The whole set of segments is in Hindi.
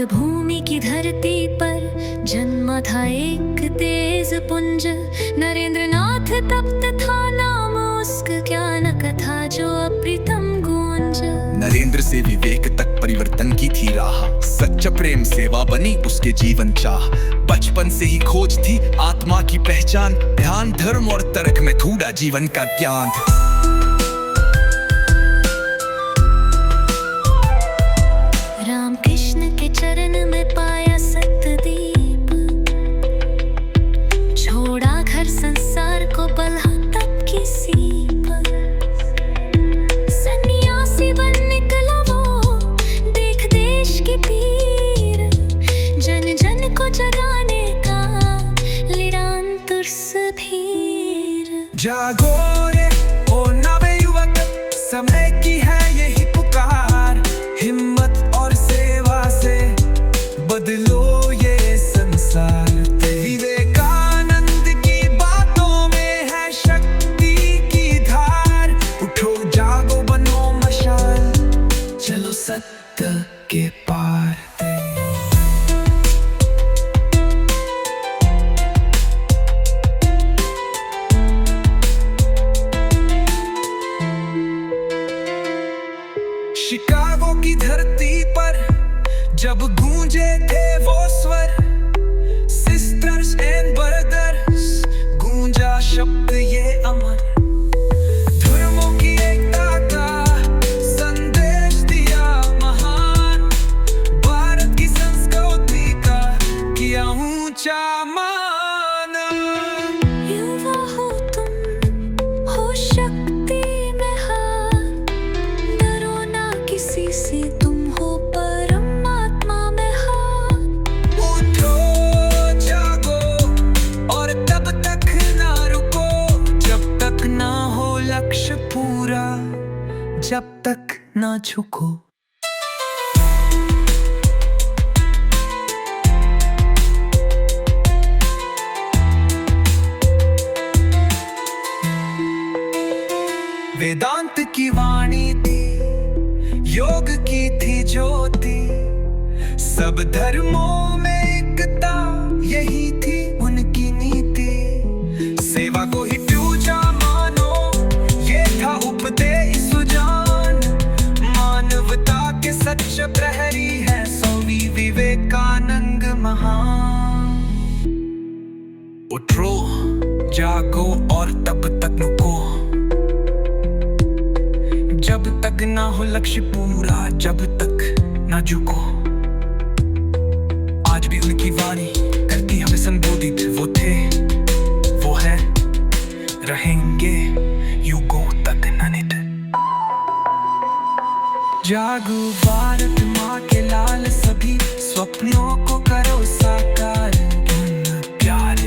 भूमि की धरती पर जन्मा था एक तेज पुंज। नरेंद्र नाथ तप्त था नाम उसका, ज्ञान कथा जो अप्रितम गूंज। नरेंद्र से विवेक तक परिवर्तन की थी राह, सच्चा प्रेम सेवा बनी उसके जीवन चाह। बचपन से ही खोज थी आत्मा की पहचान, ध्यान धर्म और तर्क में ढूंढा जीवन का ज्ञान। राम कृष्ण के चरण में पाया सत्यदीप, छोड़ा घर संसार को बल्हा तप की सीप। सन्यासी बन निकला वो, देख देश की पीर, जन जन को जगाने का निरंतर सुधीर। जागो रे ओ नवे युवक, समय की है यही पुकार। हिम्मत और सेवा से बदलो ये संसार। विवेकानंद की बातों में है शक्ति की धार। उठो जागो बनो मशाल, चलो सत्य के पार। शिकागो की धरती पर जब गूंजे थे वो स्वर, सिस्टर्स एंड ब्रदर्स, गूंजा शब्द ये अमर। धर्मों की एकता का संदेश दिया महान, भारत की संस्कृति का किया ऊंचा मान। युवा हो तुम, हो शक्ति में हार, डरो ना किसी से, तुम हो परमात्मा में हार। उठो जागो और तब तक ना रुको, जब तक ना हो लक्ष्य पूरा, जब तक ना झुको। वेदांत की वाणी थी, योग की थी ज्योति, सब धर्मों में एकता यही थी उनकी नीति। सेवा को ही पूजा मानो, ये था उपदेश सुजान। मानवता के सच्चे प्रहरी है स्वामी विवेकानंद महान। उठो जागो और तब तक रुको, जब तक ना हो लक्ष्य पूरा, जब तक ना झुको। आज भी उनकी वाणी करती हमें संबोधित, वो थे, वो है, रहेंगे युगों तक ननित। जागो भारत माँ के लाल, सभी स्वप्नों को करो साकार। ज्ञान प्यार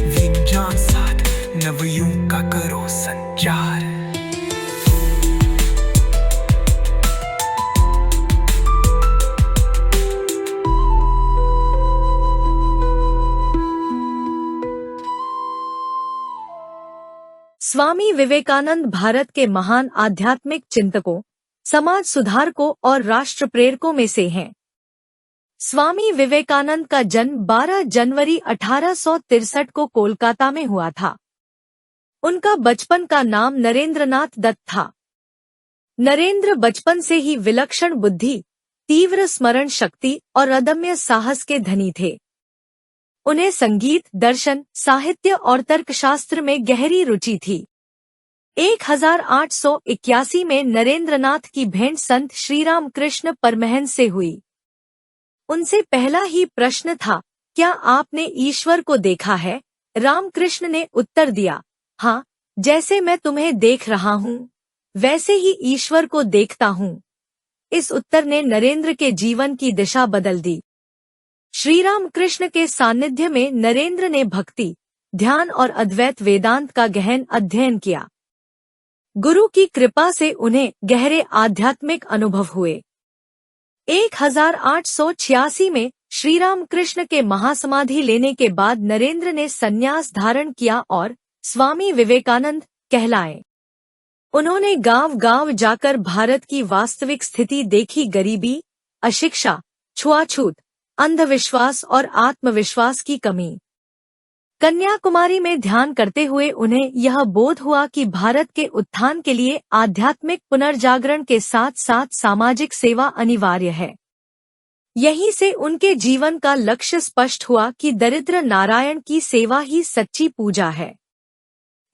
विज्ञान साथ, नवयुग का करो संचार। स्वामी विवेकानंद भारत के महान आध्यात्मिक चिंतकों, समाज सुधारकों और राष्ट्र प्रेरकों में से हैं। स्वामी विवेकानंद का जन्म 12 जनवरी 1863 को कोलकाता में हुआ था। उनका बचपन का नाम नरेंद्रनाथ दत्त था। नरेंद्र बचपन से ही विलक्षण बुद्धि, तीव्र स्मरण शक्ति और अदम्य साहस के धनी थे। उन्हें संगीत, दर्शन, साहित्य और तर्कशास्त्र में गहरी रुचि थी। 1881 में नरेंद्रनाथ की भेंट संत श्रीराम कृष्ण परमहंस से हुई। उनसे पहला ही प्रश्न था, क्या आपने ईश्वर को देखा है? रामकृष्ण ने उत्तर दिया, हाँ, जैसे मैं तुम्हें देख रहा हूँ वैसे ही ईश्वर को देखता हूँ। इस उत्तर ने नरेंद्र के जीवन की दिशा बदल दी। श्रीराम कृष्ण के सानिध्य में नरेंद्र ने भक्ति, ध्यान और अद्वैत वेदांत का गहन अध्ययन किया। गुरु की कृपा से उन्हें गहरे आध्यात्मिक अनुभव हुए। 1886 में श्रीराम कृष्ण के महासमाधि लेने के बाद नरेंद्र ने संन्यास धारण किया और स्वामी विवेकानंद कहलाए। उन्होंने गांव-गांव जाकर भारत की वास्तविक स्थिति देखी, गरीबी, अशिक्षा, छुआछूत, अंधविश्वास और आत्मविश्वास की कमी। कन्याकुमारी में ध्यान करते हुए उन्हें यह बोध हुआ कि भारत के उत्थान के लिए आध्यात्मिक पुनर्जागरण के साथ साथ सामाजिक सेवा अनिवार्य है। यहीं से उनके जीवन का लक्ष्य स्पष्ट हुआ कि दरिद्र नारायण की सेवा ही सच्ची पूजा है।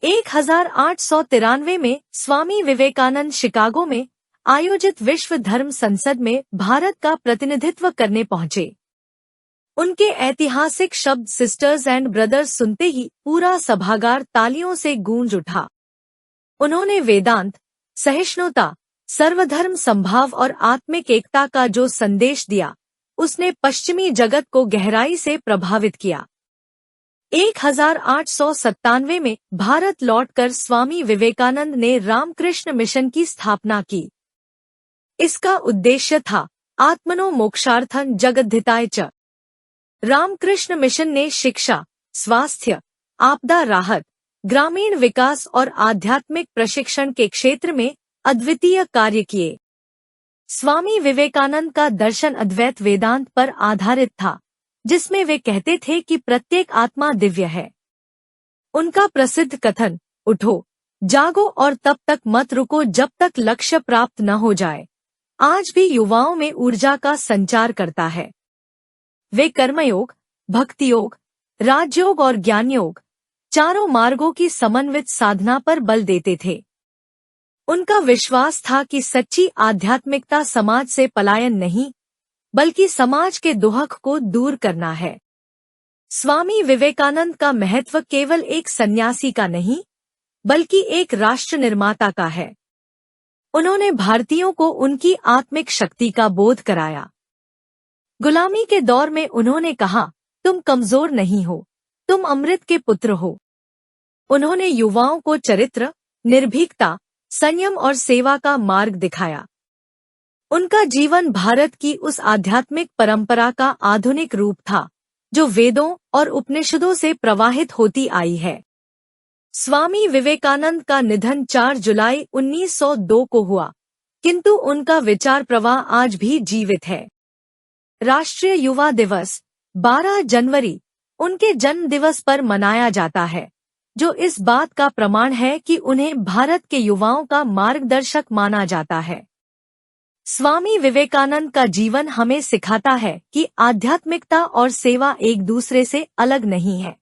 1893 में स्वामी विवेकानंद शिकागो में आयोजित विश्व धर्म संसद में भारत का प्रतिनिधित्व करने पहुंचे। उनके ऐतिहासिक शब्द सिस्टर्स एंड ब्रदर्स सुनते ही पूरा सभागार तालियों से गूंज उठा। उन्होंने वेदांत, सहिष्णुता, सर्वधर्म संभाव और आत्मिक एकता का जो संदेश दिया, उसने पश्चिमी जगत को गहराई से प्रभावित किया। 1897 में भारत लौटकर स्वामी विवेकानंद ने रामकृष्ण मिशन की स्थापना की। इसका उद्देश्य था आत्मनो मोक्षार्थं जगद्धिताय च। रामकृष्ण मिशन ने शिक्षा, स्वास्थ्य, आपदा राहत, ग्रामीण विकास और आध्यात्मिक प्रशिक्षण के क्षेत्र में अद्वितीय कार्य किए। स्वामी विवेकानंद का दर्शन अद्वैत वेदांत पर आधारित था, जिसमें वे कहते थे कि प्रत्येक आत्मा दिव्य है। उनका प्रसिद्ध कथन, उठो, जागो और तब तक मत रुको जब तक लक्ष्य प्राप्त न हो जाए, आज भी युवाओं में ऊर्जा का संचार करता है। वे कर्मयोग, भक्ति योग, राजयोग और ज्ञान योग, चारों मार्गों की समन्वित साधना पर बल देते थे। उनका विश्वास था कि सच्ची आध्यात्मिकता समाज से पलायन नहीं, बल्कि समाज के दुहक को दूर करना है। स्वामी विवेकानंद का महत्व केवल एक सन्यासी का नहीं, बल्कि एक राष्ट्र निर्माता का है। उन्होंने भारतीयों को उनकी आत्मिक शक्ति का बोध कराया। गुलामी के दौर में उन्होंने कहा, तुम कमजोर नहीं हो, तुम अमृत के पुत्र हो। उन्होंने युवाओं को चरित्र, निर्भीकता, संयम और सेवा का मार्ग दिखाया। उनका जीवन भारत की उस आध्यात्मिक परंपरा का आधुनिक रूप था, जो वेदों और उपनिषदों से प्रवाहित होती आई है। स्वामी विवेकानंद का निधन 4 जुलाई 1902 को हुआ, किंतु उनका विचार प्रवाह आज भी जीवित है। राष्ट्रीय युवा दिवस 12 जनवरी उनके जन्म दिवस पर मनाया जाता है, जो इस बात का प्रमाण है कि उन्हें भारत के युवाओं का मार्गदर्शक माना जाता है। स्वामी विवेकानंद का जीवन हमें सिखाता है कि आध्यात्मिकता और सेवा एक दूसरे से अलग नहीं है।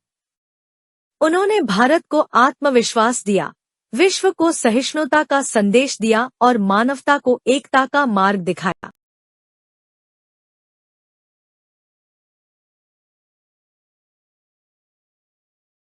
उन्होंने भारत को आत्मविश्वास दिया, विश्व को सहिष्णुता का संदेश दिया और मानवता को एकता का मार्ग दिखाया।